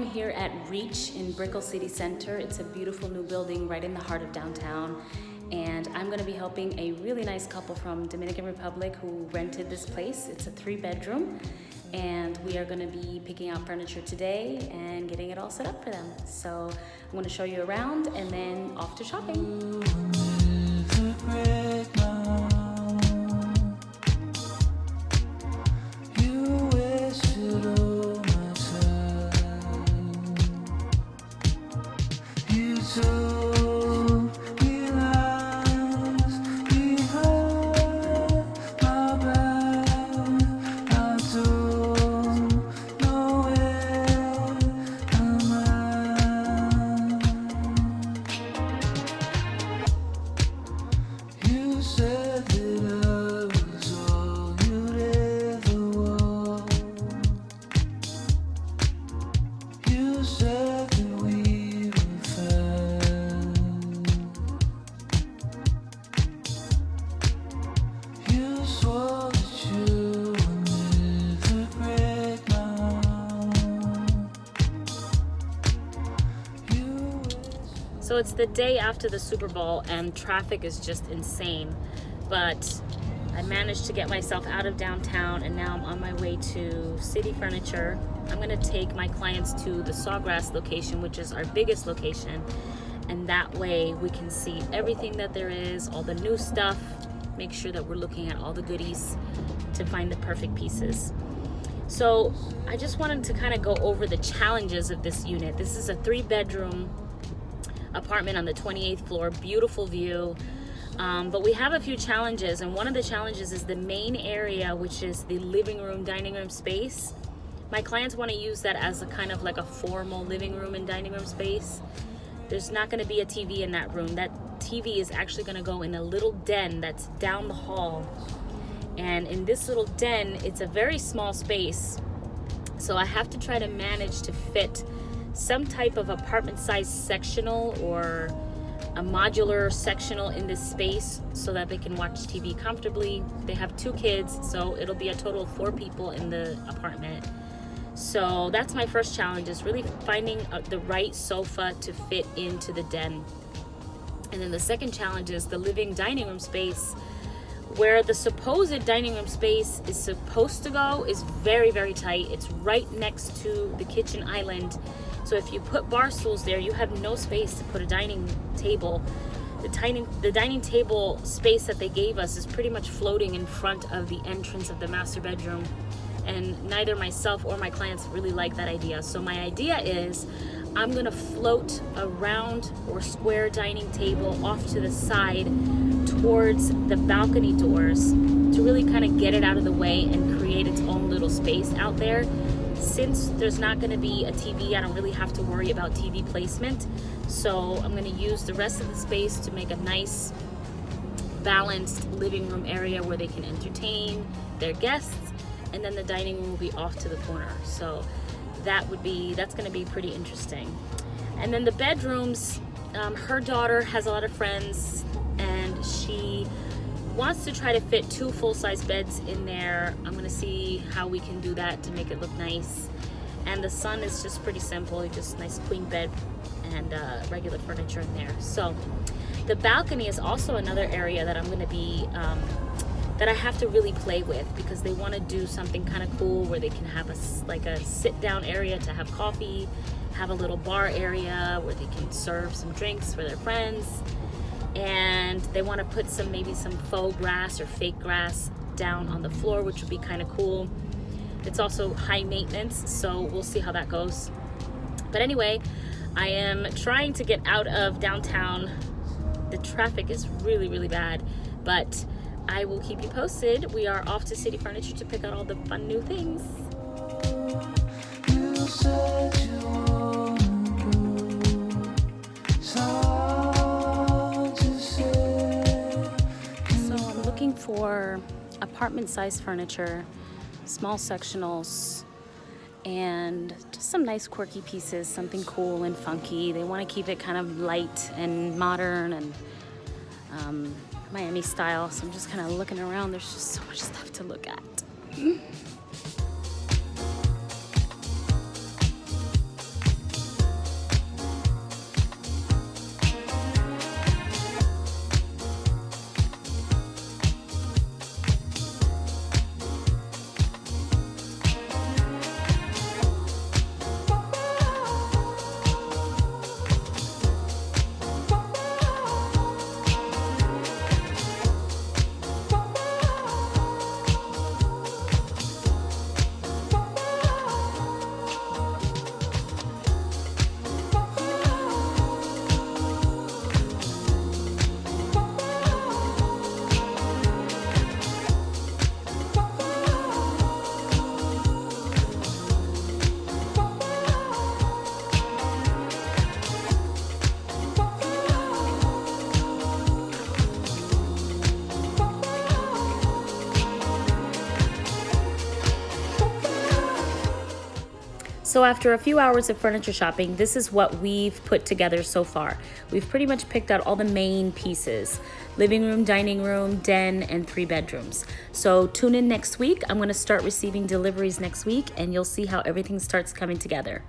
here at Reach in Brickell City Center. It's a beautiful new building right in the heart of downtown. And I'm going to be helping a really nice couple from Dominican Republic who rented this place. It's a 3-bedroom. And we are going to be picking out furniture today and getting it all set up for them. So I'm going to show you around and then off to shopping. So it's the day after the Super Bowl and traffic is just insane, but I managed to get myself out of downtown and now I'm on my way to City Furniture. I'm gonna take my clients to the Sawgrass location, which is our biggest location, and that way we can see everything that there is, all the new stuff, make sure that we're looking at all the goodies to find the perfect pieces. So I just wanted to kind of go over the challenges of this unit. This is a 3-bedroom apartment on the 28th floor, beautiful view, but we have a few challenges, and one of the challenges is the main area, which is the living room, dining room space. My clients want to use that as a kind of like a formal living room and dining room space. There's not going to be a TV in that room. That TV is actually going to go in a little den that's down the hall, and in this little den it's a very small space, so I have to try to manage to fit some type of apartment size sectional or a modular sectional in this space so that they can watch TV comfortably. They have 2 kids, so it'll be a total of 4 people in the apartment. So that's my first challenge, is really finding the right sofa to fit into the den. And then the second challenge is the living dining room space, where the supposed dining room space is supposed to go is very, very tight. It's right next to the kitchen island. So if you put bar stools there, you have no space to put a dining table. The dining table space that they gave us is pretty much floating in front of the entrance of the master bedroom. And neither myself or my clients really like that idea. So my idea is I'm gonna float a round or square dining table off to the side towards the balcony doors to really kind of get it out of the way and create its own little space out there. Since there's not going to be a TV, I don't really have to worry about TV placement. So I'm going to use the rest of the space to make a nice balanced living room area where they can entertain their guests, and then the dining room will be off to the corner. So that's going to be pretty interesting. And then the bedrooms, her daughter has a lot of friends and she wants to try to fit 2 full-size beds in there. I'm gonna see how we can do that to make it look nice. And the son is just pretty simple, just nice queen bed and regular furniture in there. So the balcony is also another area that I'm gonna be that I have to really play with, because they want to do something kind of cool where they can have a sit-down area to have coffee, have a little bar area where they can serve some drinks for their friends. And they want to put maybe some faux grass or fake grass down on the floor, which would be kind of cool. It's also high maintenance, so we'll see how that goes. But anyway, I am trying to get out of downtown. The traffic is really, really bad, but I will keep you posted. We are off to City Furniture to pick out all the fun new things. You said you for apartment-sized furniture, small sectionals, and just some nice quirky pieces, something cool and funky. They want to keep it kind of light and modern and Miami style, so I'm just kind of looking around. There's just so much stuff to look at. So after a few hours of furniture shopping, this is what we've put together so far. We've pretty much picked out all the main pieces: living room, dining room, den, and 3 bedrooms. So tune in next week. I'm gonna start receiving deliveries next week, and you'll see how everything starts coming together.